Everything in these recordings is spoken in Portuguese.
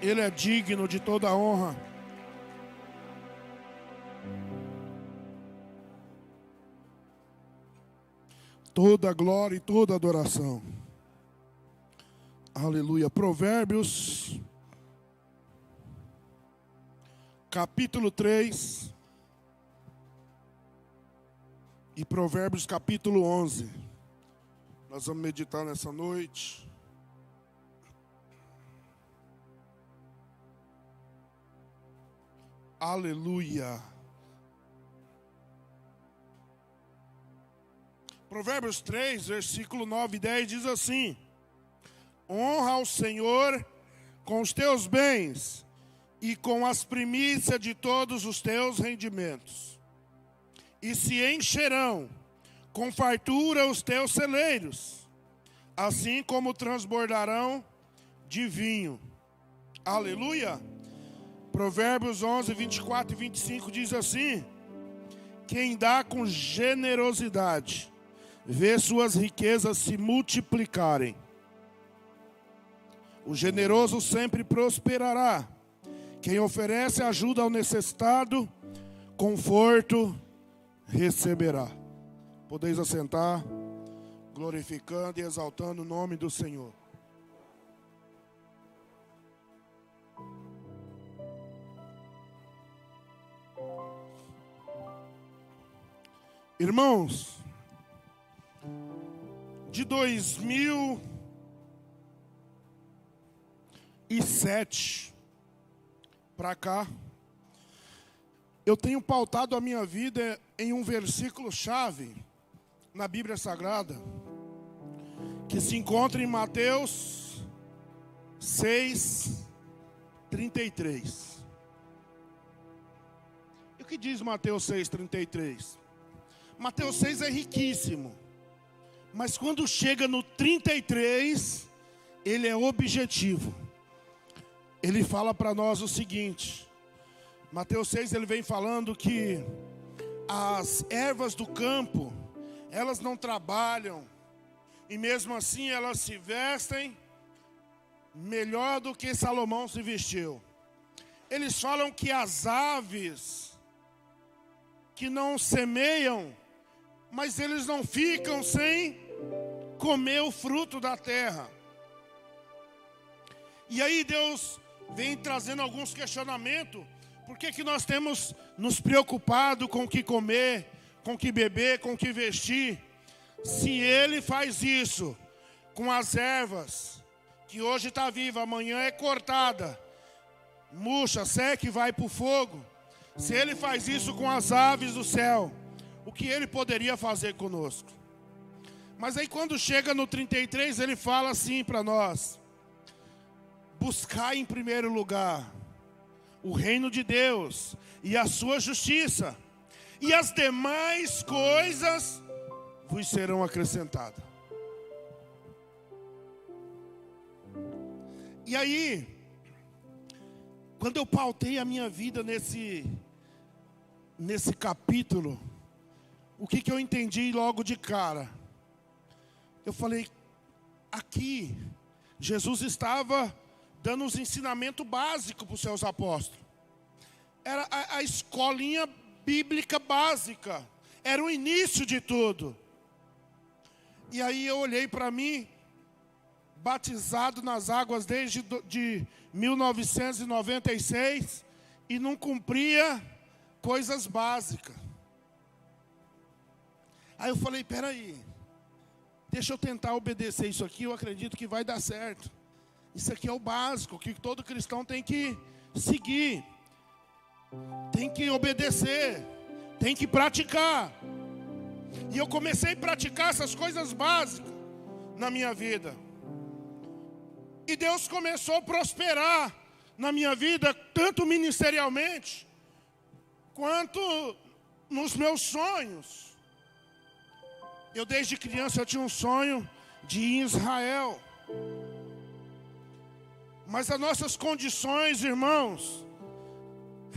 Ele é digno de toda a honra. Toda a glória e toda a adoração. Aleluia. Provérbios, capítulo 3 e Provérbios, capítulo 11. Nós vamos meditar nessa noite. Aleluia. Provérbios 3, versículo 9 e 10 diz assim: honra ao Senhor com os teus bens e com as primícias de todos os teus rendimentos, e se encherão com fartura os teus celeiros, assim como transbordarão de vinho. Aleluia. Provérbios 11, 24 e 25 diz assim: quem dá com generosidade vê suas riquezas se multiplicarem. O generoso sempre prosperará. Quem oferece ajuda ao necessitado, conforto receberá. Podeis assentar, glorificando e exaltando o nome do Senhor. Irmãos, de 2007 para cá, eu tenho pautado a minha vida em um versículo-chave na Bíblia Sagrada, que se encontra em Mateus 6:33. E o que diz Mateus 6:33? Mateus 6 é riquíssimo, mas quando chega no 33, ele é objetivo. Ele fala para nós o seguinte: Mateus 6 ele vem falando que as ervas do campo, elas não trabalham, e mesmo assim elas se vestem melhor do que Salomão se vestiu. Eles falam que as aves que não semeiam, mas eles não ficam sem comer o fruto da terra. E aí Deus vem trazendo alguns questionamentos. Por que nós temos nos preocupado com o que comer, com o que beber, com o que vestir? Se Ele faz isso com as ervas, que hoje está viva, amanhã é cortada, murcha, seca e vai para o fogo. Se Ele faz isso com as aves do céu, o que Ele poderia fazer conosco? Mas aí quando chega no 33, Ele fala assim para nós: buscar em primeiro lugar o reino de Deus e a sua justiça, e as demais coisas vos serão acrescentadas. E aí, quando eu pautei a minha vida nesse capítulo, o que eu entendi logo de cara? Eu falei, aqui, Jesus estava dando os ensinamentos básicos para os seus apóstolos. Era a escolinha bíblica básica. Era o início de tudo. E aí eu olhei para mim, batizado nas águas desde de 1996, e não cumpria coisas básicas. Aí eu falei, peraí, deixa eu tentar obedecer isso aqui, eu acredito que vai dar certo. Isso aqui é o básico, que todo cristão tem que seguir, tem que obedecer, tem que praticar. E eu comecei a praticar essas coisas básicas na minha vida. E Deus começou a prosperar na minha vida, tanto ministerialmente, quanto nos meus sonhos. Eu desde criança eu tinha um sonho de ir em Israel. Mas as nossas condições, irmãos,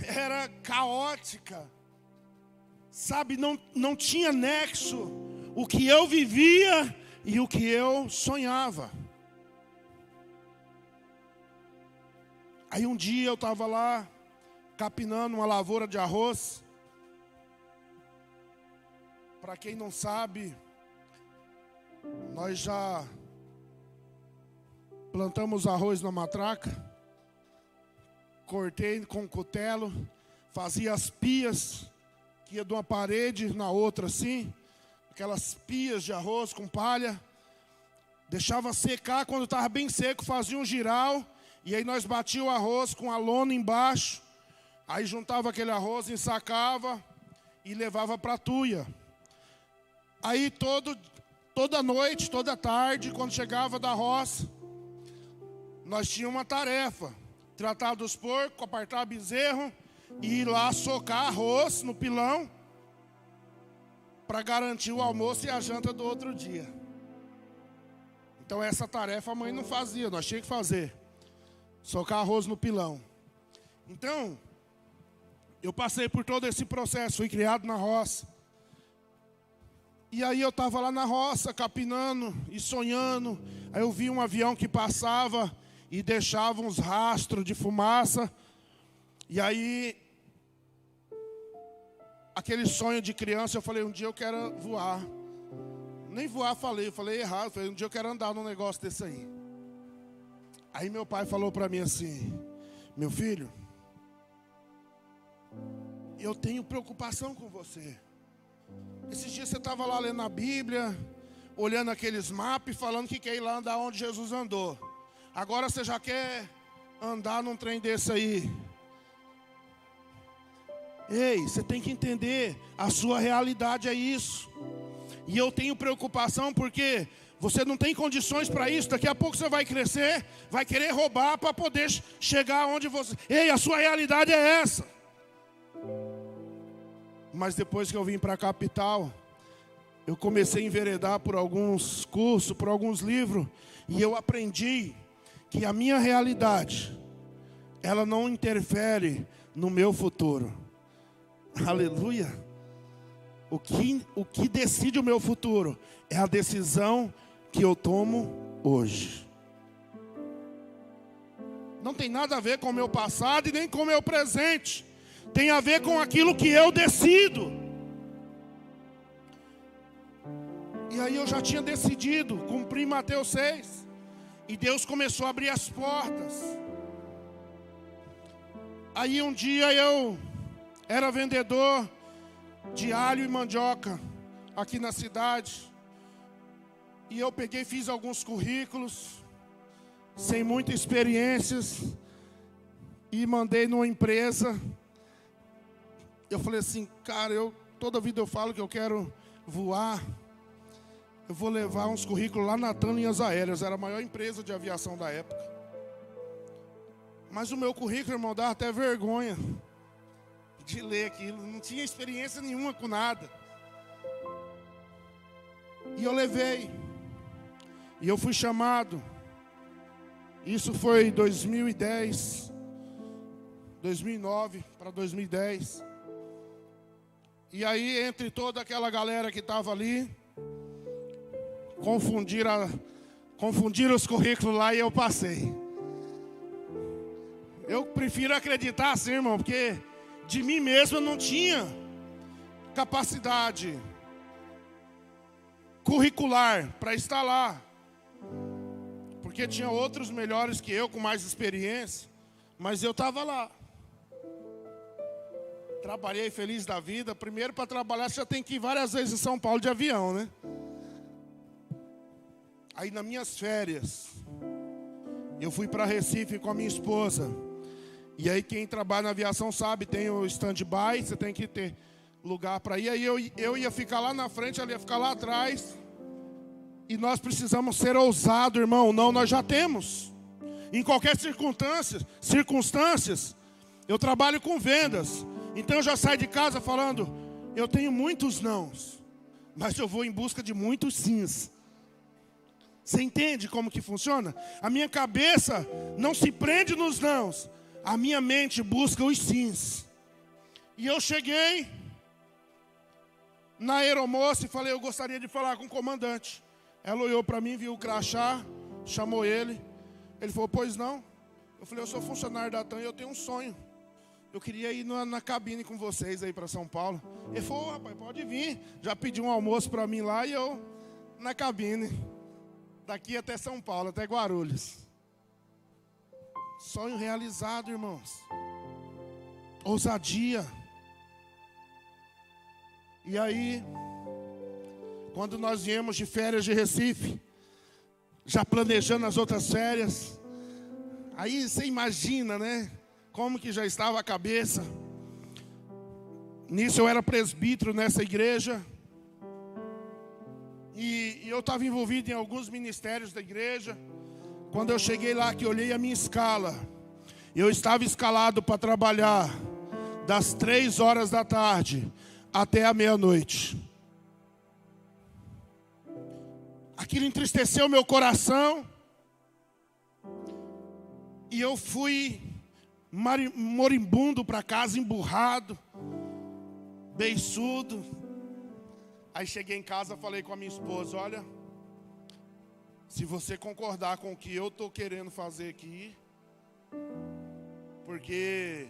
era caótica. Sabe, não tinha nexo o que eu vivia e o que eu sonhava. Aí um dia eu estava lá, capinando uma lavoura de arroz. Para quem não sabe, nós já plantamos arroz na matraca. Cortei com cutelo, fazia as pias, que ia de uma parede na outra assim, aquelas pias de arroz com palha. Deixava secar, quando estava bem seco, fazia um giral, e aí nós batíamos o arroz com a lona embaixo, aí juntava aquele arroz, ensacava e levava para a tuia. Aí toda noite, toda tarde, quando chegava da roça, nós tínhamos uma tarefa: tratar dos porcos, apartar bezerro e ir lá socar arroz no pilão para garantir o almoço e a janta do outro dia. Então essa tarefa a mãe não fazia, nós tínhamos que fazer. Socar arroz no pilão. Então, eu passei por todo esse processo, fui criado na roça. E aí eu estava lá na roça, capinando e sonhando. Aí eu vi um avião que passava e deixava uns rastros de fumaça. E aí, aquele sonho de criança, eu falei, um dia eu quero voar. Nem voar eu falei errado. Falei, um dia eu quero andar num negócio desse aí. Aí meu pai falou para mim assim, meu filho, eu tenho preocupação com você. Esses dias você estava lá lendo a Bíblia, olhando aqueles mapas, falando que quer ir lá andar onde Jesus andou. Agora você já quer andar num trem desse aí. Ei, você tem que entender, a sua realidade é isso. E eu tenho preocupação porque você não tem condições para isso. Daqui a pouco você vai crescer, vai querer roubar para poder chegar onde você... Ei, a sua realidade é essa. Mas depois que eu vim para a capital, eu comecei a enveredar por alguns cursos, por alguns livros, e eu aprendi que a minha realidade, ela não interfere no meu futuro. Aleluia. O que decide o meu futuro é a decisão que eu tomo hoje. Não tem nada a ver com o meu passado e nem com o meu presente. Tem a ver com aquilo que eu decido. E aí eu já tinha decidido cumprir Mateus 6. E Deus começou a abrir as portas. Aí um dia eu era vendedor de alho e mandioca aqui na cidade. E eu peguei e fiz alguns currículos, sem muitas experiências, e mandei numa empresa. Eu falei assim, cara, toda vida eu falo que eu quero voar. Eu vou levar uns currículos lá na TAM Linhas Aéreas, era a maior empresa de aviação da época. Mas o meu currículo, irmão, dava até vergonha de ler aquilo, não tinha experiência nenhuma com nada. E eu levei, e eu fui chamado. Isso foi 2010, 2009 para 2010. E aí, entre toda aquela galera que estava ali, confundiram os currículos lá e eu passei. Eu prefiro acreditar assim, irmão, porque de mim mesmo eu não tinha capacidade curricular para estar lá. Porque tinha outros melhores que eu, com mais experiência, mas eu estava lá. Trabalhei feliz da vida. Primeiro, para trabalhar, você já tem que ir várias vezes em São Paulo de avião, né? Aí, nas minhas férias, eu fui para Recife com a minha esposa. E aí, quem trabalha na aviação sabe, tem o stand-by, você tem que ter lugar para ir. Aí, eu ia ficar lá na frente, ela ia ficar lá atrás. E nós precisamos ser ousados, irmão. Não, nós já temos. Em qualquer circunstâncias, eu trabalho com vendas. Então eu já saio de casa falando, eu tenho muitos nãos, mas eu vou em busca de muitos sims. Você entende como que funciona? A minha cabeça não se prende nos nãos, a minha mente busca os sims. E eu cheguei na aeromoça e falei, eu gostaria de falar com o comandante. Ela olhou para mim, viu o crachá, chamou ele. Ele falou, pois não? Eu falei, eu sou funcionário da TAM e eu tenho um sonho. Eu queria ir na cabine com vocês aí para São Paulo. Ele falou, rapaz, pode vir. Já pediu um almoço para mim lá e eu na cabine. Daqui até São Paulo, até Guarulhos. Sonho realizado, irmãos. Ousadia. E aí, quando nós viemos de férias de Recife, já planejando as outras férias, aí você imagina, né? Como que já estava a cabeça. Nisso eu era presbítero nessa igreja. E eu estava envolvido em alguns ministérios da igreja. Quando eu cheguei lá, que olhei a minha escala, eu estava escalado para trabalhar das 3 horas da tarde até a meia-noite. Aquilo entristeceu meu coração. E eu fui moribundo para casa, emburrado, beiçudo. Aí cheguei em casa, falei com a minha esposa, olha, se você concordar com o que eu estou querendo fazer aqui, porque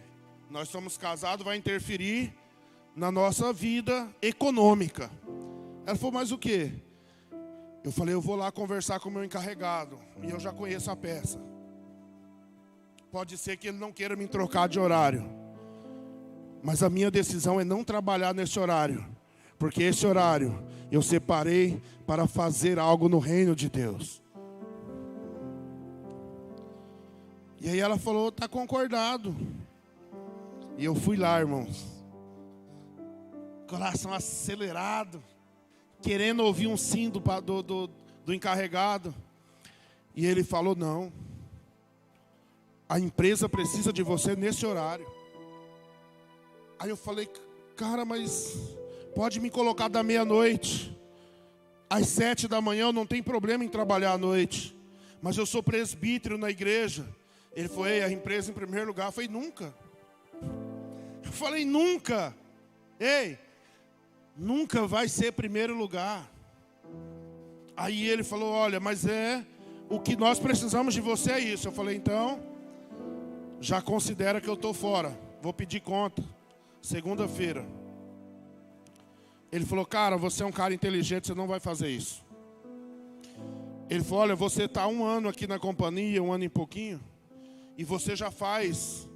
nós somos casados, vai interferir na nossa vida econômica. Ela falou, mas o quê? Eu falei, eu vou lá conversar com o meu encarregado, e eu já conheço a peça. Pode ser que ele não queira me trocar de horário, mas a minha decisão é não trabalhar nesse horário, porque esse horário eu separei para fazer algo no reino de Deus. E aí ela falou, está concordado. E eu fui lá, irmãos, coração acelerado, querendo ouvir um sim do encarregado. E ele falou, não, a empresa precisa de você nesse horário. Aí eu falei, cara, mas pode me colocar da meia-noite às 7 da manhã, eu não tenho problema em trabalhar à noite, mas eu sou presbítero na igreja. Ele falou, a empresa em primeiro lugar. Eu falei, nunca. Eu falei, nunca. Ei, nunca vai ser primeiro lugar. Aí ele falou, olha, mas o que nós precisamos de você é isso. Eu falei, então, já considera que eu estou fora. Vou pedir conta. Segunda-feira. Ele falou, cara, você é um cara inteligente, você não vai fazer isso. Ele falou, olha, você está 1 ano aqui na companhia, 1 ano e pouquinho, e você já faz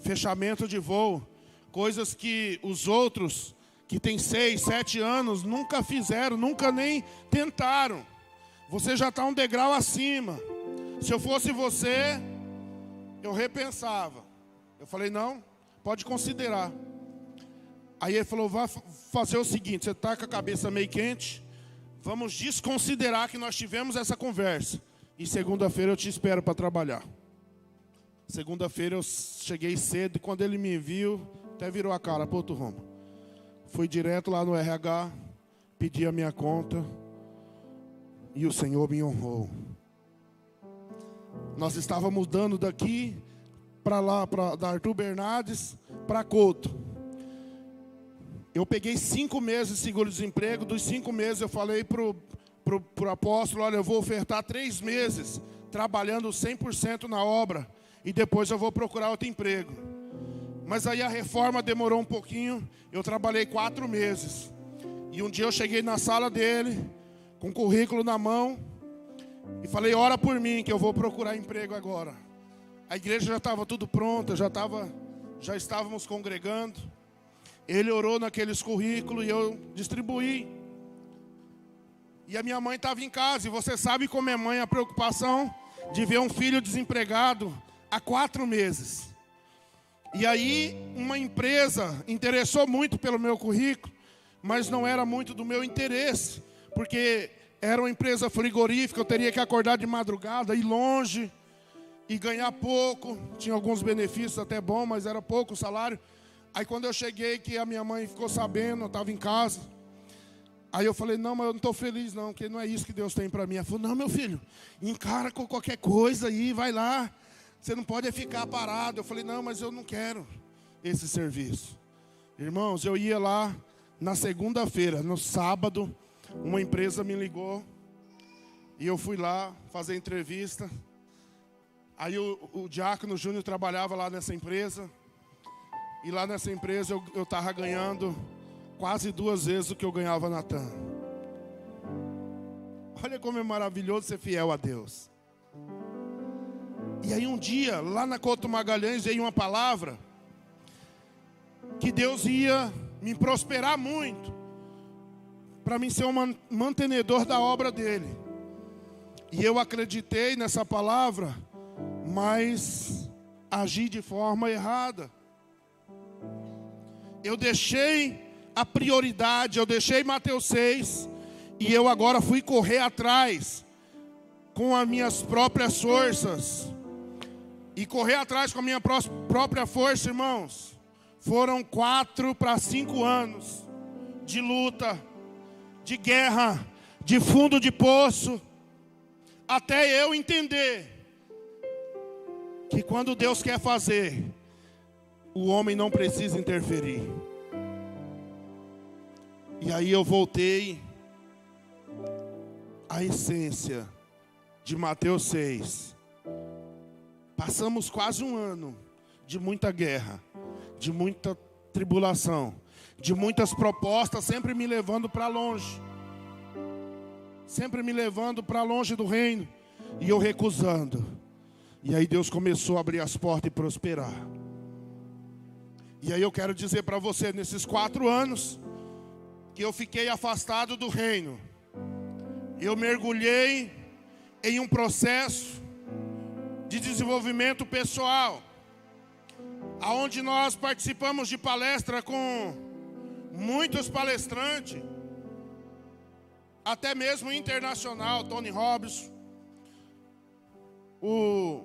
fechamento de voo, coisas que os outros que têm 6, 7 anos nunca fizeram, nunca nem tentaram. Você já está um degrau acima. Se eu fosse você, eu repensava. Eu falei, não, pode considerar. Aí ele falou, vai fazer o seguinte, você está com a cabeça meio quente, vamos desconsiderar que nós tivemos essa conversa. E segunda-feira eu te espero para trabalhar. Segunda-feira eu cheguei cedo, e quando ele me viu, até virou a cara para outro rumo. Fui direto lá no RH, pedi a minha conta, e o Senhor me honrou. Nós estávamos mudando daqui para lá, da Arthur Bernardes para Couto. Eu peguei 5 meses de seguro-desemprego. Dos 5 meses eu falei pro apóstolo, olha, eu vou ofertar 3 meses trabalhando 100% na obra, e depois eu vou procurar outro emprego. Mas aí a reforma demorou um pouquinho, eu trabalhei 4 meses. E um dia eu cheguei na sala dele, com o currículo na mão, e falei, ora por mim que eu vou procurar emprego agora. A igreja já estava tudo pronta, já estávamos congregando. Ele orou naqueles currículos e eu distribuí. E a minha mãe estava em casa, e você sabe como é mãe, a preocupação de ver um filho desempregado há 4 meses. E aí uma empresa interessou muito pelo meu currículo, mas não era muito do meu interesse, porque era uma empresa frigorífica, eu teria que acordar de madrugada, ir longe e ganhar pouco. Tinha alguns benefícios até bons, mas era pouco o salário. Aí quando eu cheguei, que a minha mãe ficou sabendo, eu estava em casa. Aí eu falei, não, mas eu não estou feliz não, porque não é isso que Deus tem para mim. Ela falou, não, meu filho, encara com qualquer coisa aí, vai lá. Você não pode ficar parado. Eu falei, não, mas eu não quero esse serviço. Irmãos, eu ia lá na segunda-feira, no sábado, uma empresa me ligou. E eu fui lá fazer entrevista. Aí o diácono Júnior trabalhava lá nessa empresa. E lá nessa empresa eu estava ganhando quase 2 vezes o que eu ganhava na TAM. Olha como é maravilhoso ser fiel a Deus. E aí um dia, lá na Couto Magalhães, veio uma palavra que Deus ia me prosperar muito, para mim ser um mantenedor da obra dele. E eu acreditei nessa palavra, mas agi de forma errada. Eu deixei a prioridade, eu deixei Mateus 6, e eu agora fui correr atrás com as minhas próprias forças. E correr atrás com a minha própria força, irmãos, foram 4 para 5 anos de luta, de guerra, de fundo de poço, até eu entender que quando Deus quer fazer, o homem não precisa interferir. E aí eu voltei à essência de Mateus 6. Passamos quase 1 ano de muita guerra, de muita tribulação, de muitas propostas, sempre me levando para longe. Sempre me levando para longe do reino. E eu recusando. E aí Deus começou a abrir as portas e prosperar. E aí eu quero dizer para você, nesses 4 anos que eu fiquei afastado do reino, eu mergulhei em um processo de desenvolvimento pessoal, aonde nós participamos de palestra com muitos palestrantes, até mesmo internacional, Tony Robbins, o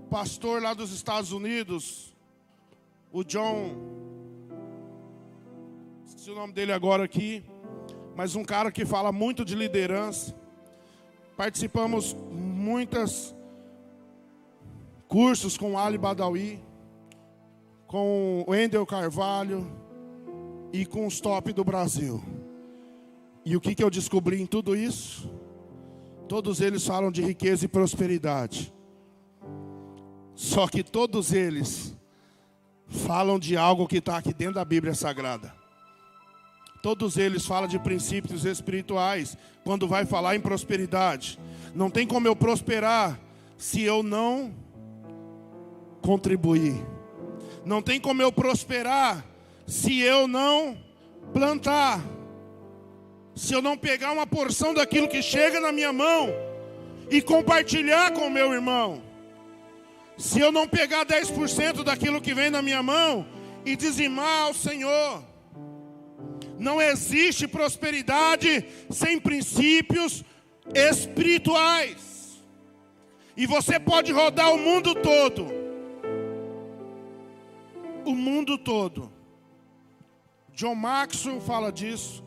pastor lá dos Estados Unidos, o John, esqueci o nome dele agora aqui, mas um cara que fala muito de liderança. Participamos muitos cursos com Ali Badawi, com o Wendel Carvalho e com os top do Brasil. E o que eu descobri em tudo isso? Todos eles falam de riqueza e prosperidade. Só que todos eles falam de algo que está aqui dentro da Bíblia Sagrada. Todos eles falam de princípios espirituais quando vai falar em prosperidade. Não tem como eu prosperar se eu não contribuir. Não tem como eu prosperar se eu não plantar. Se eu não pegar uma porção daquilo que chega na minha mão e compartilhar com o meu irmão. Se eu não pegar 10% daquilo que vem na minha mão e dizimar ao Senhor. Não existe prosperidade sem princípios espirituais. E você pode rodar o mundo todo. O mundo todo. John Maxwell fala disso.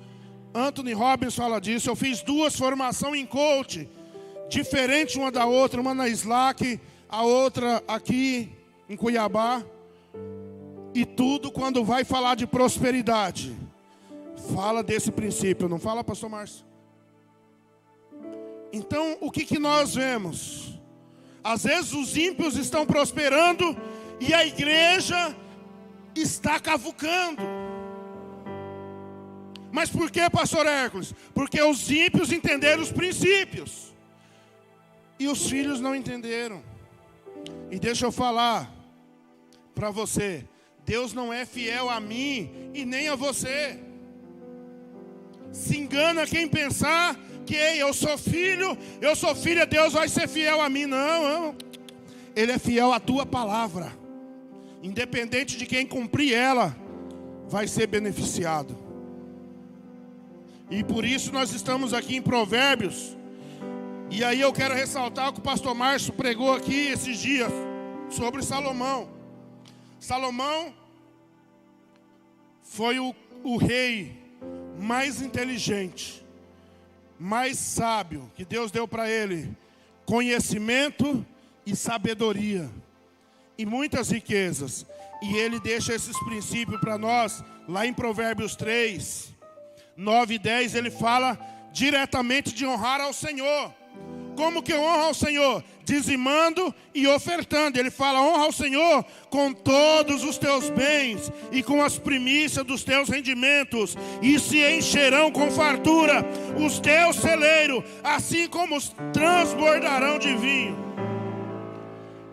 Anthony Robbins fala disso. Eu fiz 2 formações em coach, diferentes uma da outra, uma na Slack, a outra aqui em Cuiabá. E tudo quando vai falar de prosperidade, fala desse princípio, não fala, pastor Márcio? Então, o que nós vemos? Às vezes os ímpios estão prosperando e a igreja está cavucando. Mas por que, pastor Hércules? Porque os ímpios entenderam os princípios e os filhos não entenderam. E deixa eu falar para você, Deus não é fiel a mim e nem a você. Se engana quem pensar que eu sou filho, Deus vai ser fiel a mim. Não. Ele é fiel à tua palavra. Independente de quem cumprir ela, vai ser beneficiado. E por isso nós estamos aqui em Provérbios. E aí eu quero ressaltar o que o pastor Márcio pregou aqui esses dias sobre Salomão. Salomão foi o rei mais inteligente, mais sábio que Deus deu para ele. Conhecimento e sabedoria. E muitas riquezas. E ele deixa esses princípios para nós. Lá em Provérbios 3, 9 e 10, ele fala diretamente de honrar ao Senhor. Como que honra ao Senhor? Dizimando e ofertando. Ele fala: honra ao Senhor com todos os teus bens e com as primícias dos teus rendimentos, e se encherão com fartura os teus celeiros, assim como os transbordarão de vinho.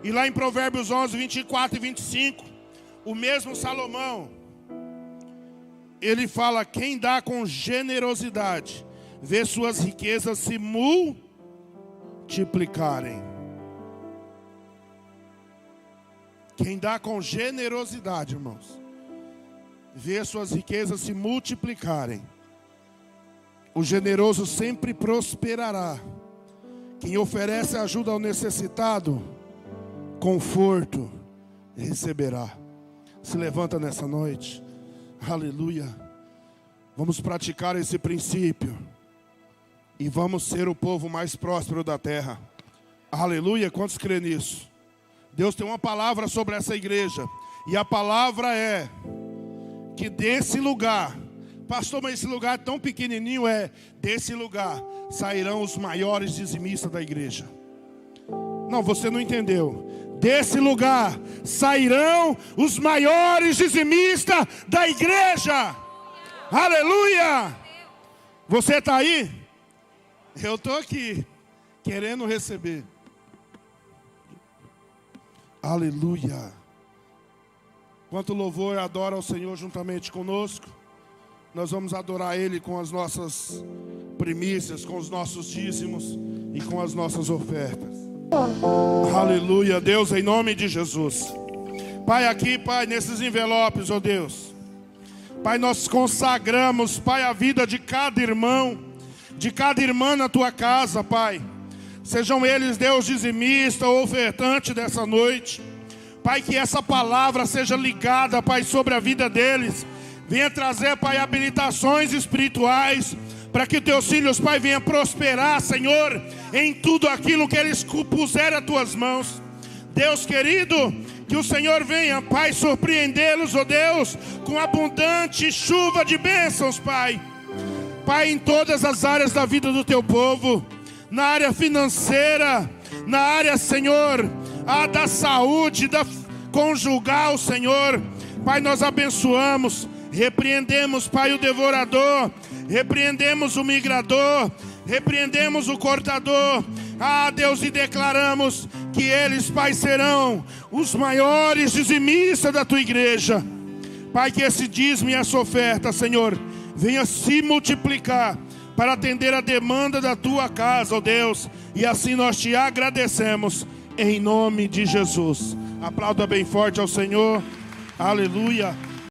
E lá em Provérbios 11, 24 e 25, o mesmo Salomão, ele fala: quem dá com generosidade vê suas riquezas se multiplicarem. Quem dá com generosidade, irmãos, vê suas riquezas se multiplicarem. O generoso sempre prosperará. Quem oferece ajuda ao necessitado, conforto receberá. Se levanta nessa noite. Aleluia. Vamos praticar esse princípio e vamos ser o povo mais próspero da terra. Aleluia. Quantos creem nisso? Deus tem uma palavra sobre essa igreja, e a palavra é que desse lugar, pastor, mas esse lugar tão pequenininho, desse lugar sairão os maiores dizimistas da igreja. Não, você não entendeu. Desse lugar sairão os maiores dizimistas da igreja. Aleluia. Você está aí? Eu estou aqui, querendo receber. Aleluia. Quanto louvor e adora ao Senhor juntamente conosco, nós vamos adorar Ele com as nossas primícias, com os nossos dízimos e com as nossas ofertas. Aleluia, Deus, em nome de Jesus. Pai, aqui, Pai, nesses envelopes, ó Deus, Pai, nós consagramos, Pai, a vida de cada irmão, de cada irmã na Tua casa, Pai. Sejam eles, Deus, dizimista ou ofertante dessa noite. Pai, que essa palavra seja ligada, Pai, sobre a vida deles. Venha trazer, Pai, habilitações espirituais, para que Teus filhos, Pai, venham prosperar, Senhor, em tudo aquilo que eles puserem às Tuas mãos. Deus querido, que o Senhor venha, Pai, surpreendê-los, ó Deus, com abundante chuva de bênçãos, Pai. Pai, em todas as áreas da vida do Teu povo. Na área financeira, na área, Senhor, da saúde, da conjugal, Senhor. Pai, nós abençoamos, repreendemos, Pai, o devorador, repreendemos o migrador, repreendemos o cortador. Deus, e declaramos que eles, Pai, serão os maiores dizimistas da Tua igreja. Pai, que esse dízimo e essa oferta, Senhor, venha se multiplicar para atender a demanda da Tua casa, ó Deus. E assim nós Te agradecemos, em nome de Jesus. Aplauda bem forte ao Senhor. Aleluia.